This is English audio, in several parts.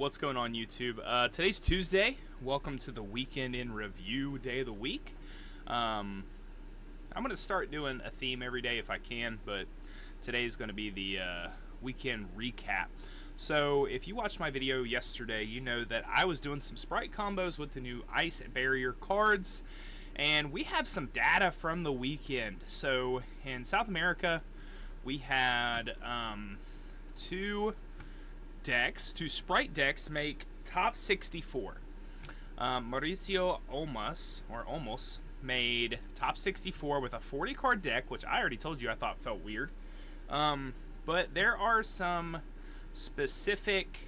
What's going on, YouTube? Today's Tuesday. Welcome to the Weekend in Review day of the week. I'm going to start doing a theme every day if I can, but today's going to be the weekend recap. So if you watched my video yesterday, you know that I was doing some Spright combos with the new Ice Barrier cards, and we have some data from the weekend. So in South America, we had two Spright decks make top 64. Mauricio Olmos made top 64 with a 40 card deck, which I already told you I thought felt weird. But there are some specific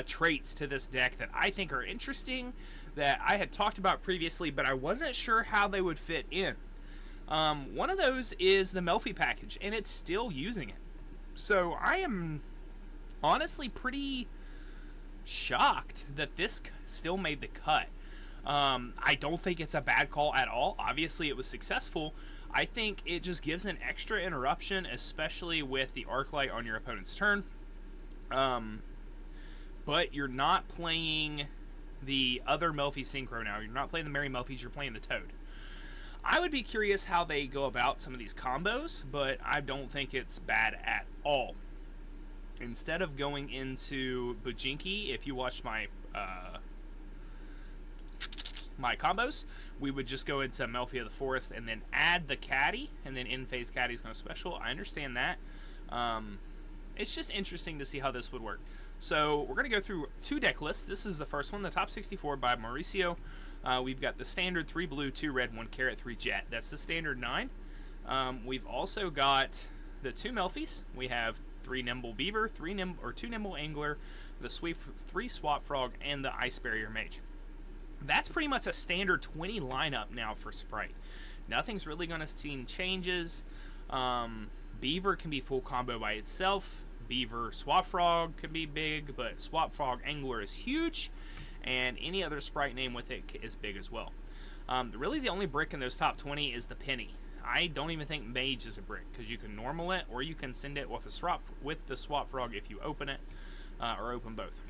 traits to this deck that I think are interesting that I had talked about previously, but I wasn't sure how they would fit in. One of those is the Melfi package, and it's still using it. So I am honestly pretty shocked that this still made the cut. I don't think it's a bad call at all. Obviously it was successful. I think it just gives an extra interruption, especially with the Arclight on your opponent's turn. But you're not playing the other Melfi Synchro now. You're not playing the Merry Melfis, you're playing the Toad. I would be curious how they go about some of these combos, but I don't think it's bad at all. Instead of going into Bujinki, if you watched my my combos, we would just go into Melfi of the Forest and then add the Caddy, and then in-phase Caddy is going to special. I understand that. It's just interesting to see how this would work. So we're going to go through two deck lists. This is the first one, the top 64 by Mauricio. We've got the standard 3 blue, 2 red, 1 carrot, 3 jet. That's the standard 9. We've also got the 2 Melfis. We have 3 Nimble Beaver, 2 Nimble Angler, the 3 Swap Frog, and the Ice Barrier Mage. That's pretty much a standard 20 lineup now for Spright. Nothing's really going to see changes. Beaver can be full combo by itself. Beaver Swap Frog can be big, but Swap Frog Angler is huge, and any other Spright name with it is big as well. Really the only brick in those top 20 is the Penny. I don't even think Mage is a brick, because you can normal it, or you can send it with the Swap Frog if you open it, or open both.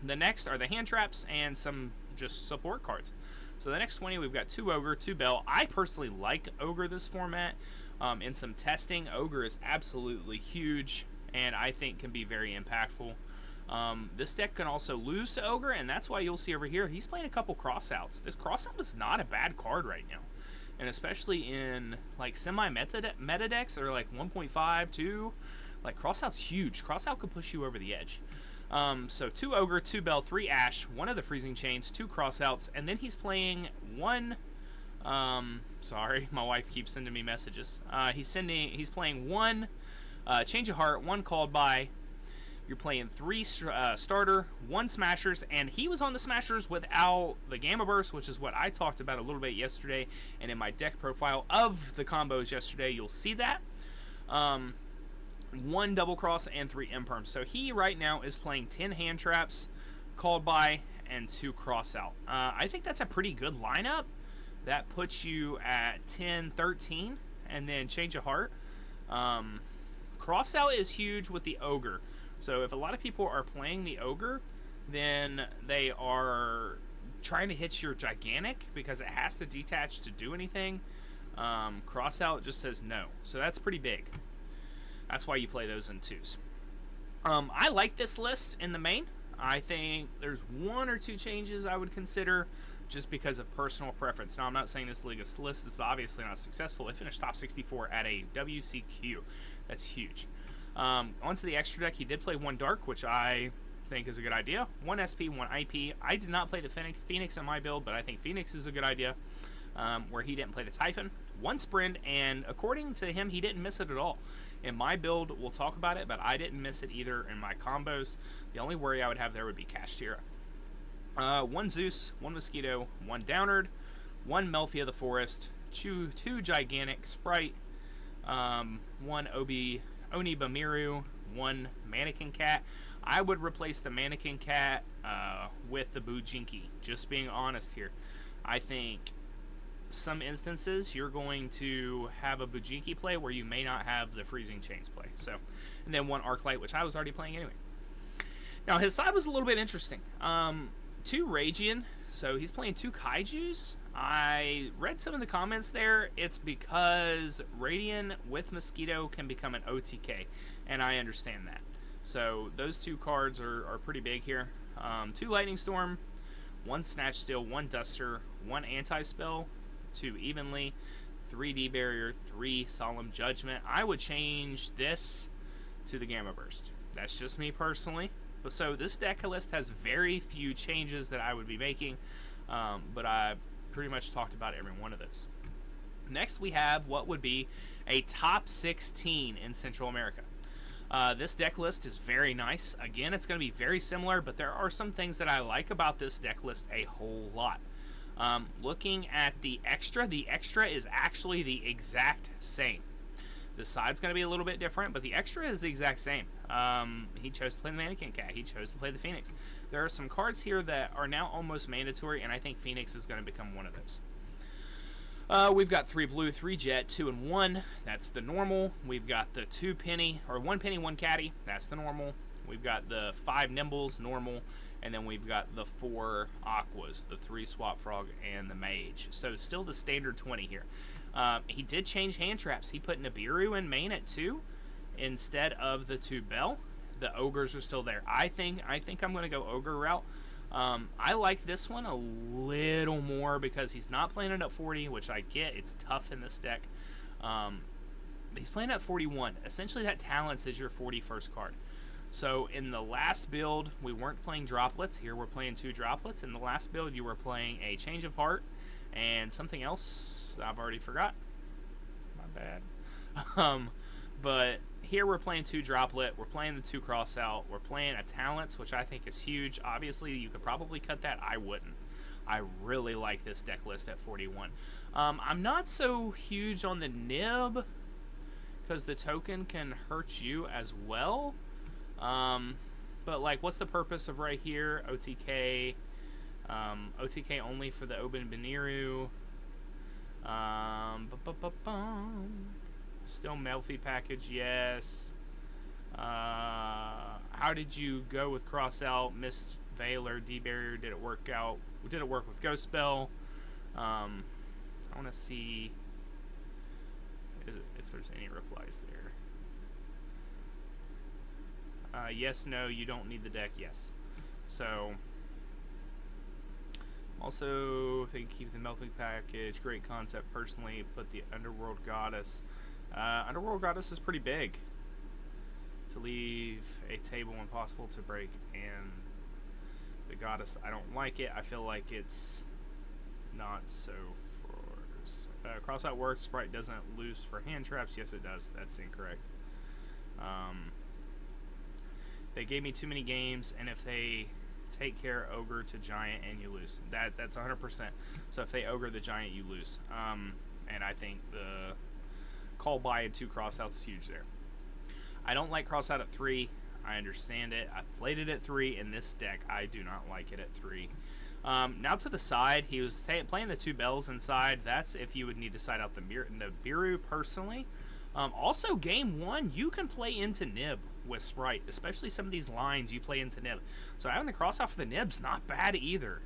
The next are the hand traps and some just support cards. So the next 20, we've got 2 Ogre, 2 Bell. I personally like Ogre this format. In some testing, Ogre is absolutely huge, and I think can be very impactful. This deck can also lose to Ogre, and that's why you'll see over here, he's playing a couple crossouts. This crossout is not a bad card right now. And especially in like semi-meta decks or like 1.5, 2, like crossout's huge. Crossout could push you over the edge. So 2 Ogre, 2 Bell, 3 Ash, 1 of the Freezing Chains, 2 crossouts, and then he's playing 1. Sorry, my wife keeps sending me messages. He's playing 1 Change of Heart, 1 Called By. You're playing 3 starter, 1 smashers, and he was on the smashers without the Gamma Burst, which is what I talked about a little bit yesterday, and in my deck profile of the combos yesterday, you'll see that. 1 double cross and 3 imperms. So he right now is playing 10 hand traps, Called By, and 2 cross out. I think that's a pretty good lineup. That puts you at 10, 13, and then Change of Heart. Cross out is huge with the Ogre. So if a lot of people are playing the Ogre, then they are trying to hit your Gigantic because it has to detach to do anything. Crossout just says no. So that's pretty big. That's why you play those in 2s. I like this list in the main. I think there's 1 or 2 changes I would consider just because of personal preference. Now, I'm not saying this list is obviously not successful. It finished top 64 at a SAWCQ. That's huge. Onto the extra deck, he did play 1 Dark, which I think is a good idea. 1 SP, 1 IP. I did not play the Phoenix in my build, but I think Phoenix is a good idea, where he didn't play the Typhon. 1 Sprint, and according to him, he didn't miss it at all. In my build, we'll talk about it, but I didn't miss it either in my combos. The only worry I would have there would be Kashtira. 1 Zeus, 1 Mosquito, 1 Downard, 1 Melfi of the Forest, 2 Gigantic Spright, 1 Oni Bamiru, 1 Mannequin Cat. I would replace the Mannequin Cat with the Bujinki, just being honest here. I think some instances you're going to have a Bujinki play where you may not have the Freezing Chains play. So, and then 1 Arclight, which I was already playing anyway. Now, his side was a little bit interesting. 2 Ragian, so he's playing 2 Kaijus. I read some of the comments there. It's because Radian with Mosquito can become an OTK, and I understand that. So those 2 cards are pretty big here. 2 Lightning Storm, 1 Snatch Steal, 1 Duster, 1 Anti-Spell, 2 Evenly, 3 D-Barrier, 3 Solemn Judgment. I would change this to the Gamma Burst. That's just me personally. So this deck list has very few changes that I would be making, but I pretty much talked about every one of those. Next, we have what would be a top 16 in Central America. This deck list is very nice. Again, it's going to be very similar, but there are some things that I like about this deck list a whole lot. Looking at the extra is actually the exact same. The side's going to be a little bit different, but the extra is the exact same. He chose to play the Mannequin Cat. He chose to play the Phoenix. There are some cards here that are now almost mandatory, and I think Phoenix is going to become one of those. We've got 3 blue, 3 jet, 2 and 1. That's the normal. We've got the 2 penny, or 1 penny, 1 caddy. That's the normal. We've got the 5 nimbles, normal. And then we've got the 4 aquas, the 3 swap frog, and the mage. So still the standard 20 here. He did change hand traps. He put Nibiru in main at 2 instead of the 2 Bell. The ogres are still there. I think I'm going to go ogre route. I like this one a little more because he's not playing it at 40, which I get. It's tough in this deck. He's playing at 41. Essentially, that talents is your 41st card. So in the last build, we weren't playing droplets. Here we're playing 2 droplets. In the last build, you were playing a change of heart and something else I've already forgot. My bad. But here we're playing 2 droplet. We're playing the 2 cross out. We're playing a talents, which I think is huge. Obviously, you could probably cut that. I wouldn't. I really like this deck list at 41. I'm not so huge on the nib because the token can hurt you as well. But like, what's the purpose of right here? OTK. OTK only for the Oben Beniru. Still Melfi package, yes. How did you go with cross out, Mist Veiler, D-Barrier? Did it work out? Did it work with Ghost Spell? I want to see if there's any replies there. Yes, no, you don't need the deck, yes. So, also, think keep the Melting package, great concept. Personally, put the Underworld Goddess. Underworld Goddess is pretty big. To leave a table impossible to break, and the Goddess, I don't like it. I feel like it's not so for... cross out works, Spright doesn't lose for hand traps. Yes, it does. That's incorrect. They gave me too many games, and if they take care ogre to giant and you lose, that's 100%. So if they ogre the giant, you lose. And I think the call by and 2 crossouts is huge there. I don't like crossout at 3. I understand it. I've played it at 3. In this deck, I do not like it at 3. Now to the side, he was playing the 2 bells inside. That's if you would need to side out the Nibiru personally. Also, game 1, you can play into Nib with Spright, especially some of these lines you play into Nib. So having the cross out for the Nib's not bad either.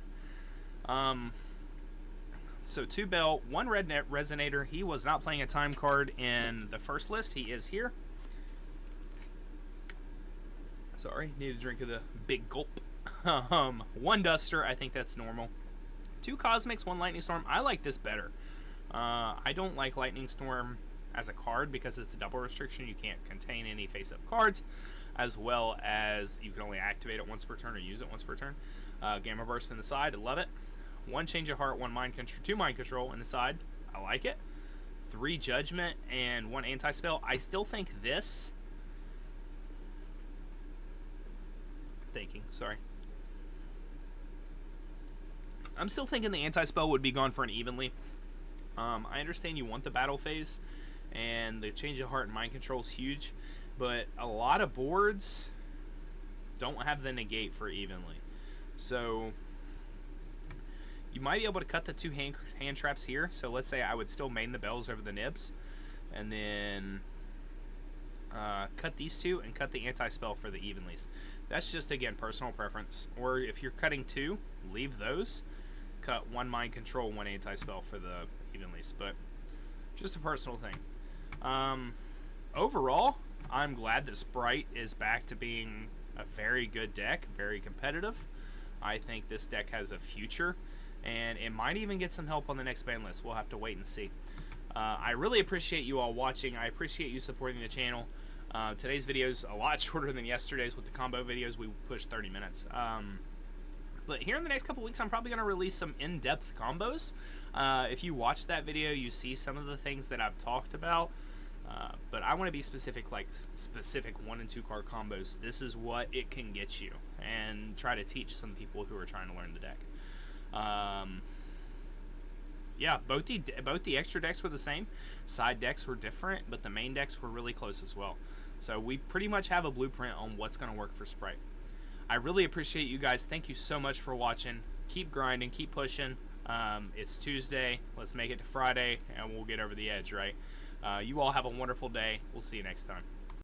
So 2 bell, 1 red net resonator. He was not playing a time card in the first list. He is here. Sorry, need a drink of the big gulp. 1 duster, I think that's normal. 2 cosmics, 1 lightning storm. I like this better. I don't like lightning storm as a card because it's a double restriction. You can't contain any face-up cards, as well as you can only activate it once per turn or use it once per turn. Gamma burst in the side, I love it. 1 change of heart, 1 mind control, 2 mind control in the side, I like it. 3 judgment and 1 anti-spell. I still think this... I'm still thinking the anti-spell would be gone for an evenly. I understand you want the battle phase, and the change of heart and mind control is huge, but a lot of boards don't have the negate for evenly. So you might be able to cut the 2 hand traps here. So let's say I would still main the bells over the nibs, and then cut these two and cut the anti-spell for the evenlies. That's just, again, personal preference. Or if you're cutting two, leave those. Cut one mind control, one anti-spell for the evenlies. But just a personal thing. Overall, I'm glad that Spright is back to being a very good deck, very competitive. I think this deck has a future, and it might even get some help on the next ban list. We'll have to wait and see. I really appreciate you all watching. I appreciate you supporting the channel. Today's video is a lot shorter than yesterday's with the combo videos. We pushed 30 minutes. But here in the next couple weeks, I'm probably going to release some in-depth combos. If you watch that video, you see some of the things that I've talked about. But I want to be specific, like specific 1 and 2 card combos. This is what it can get you, and try to teach some people who are trying to learn the deck. Yeah, both the extra decks were the same. Side decks were different, but the main decks were really close as well. So we pretty much have a blueprint on what's going to work for Spright. I really appreciate you guys. Thank you so much for watching. Keep grinding, keep pushing. It's Tuesday. Let's make it to Friday, and we'll get over the edge, right? You all have a wonderful day. We'll see you next time.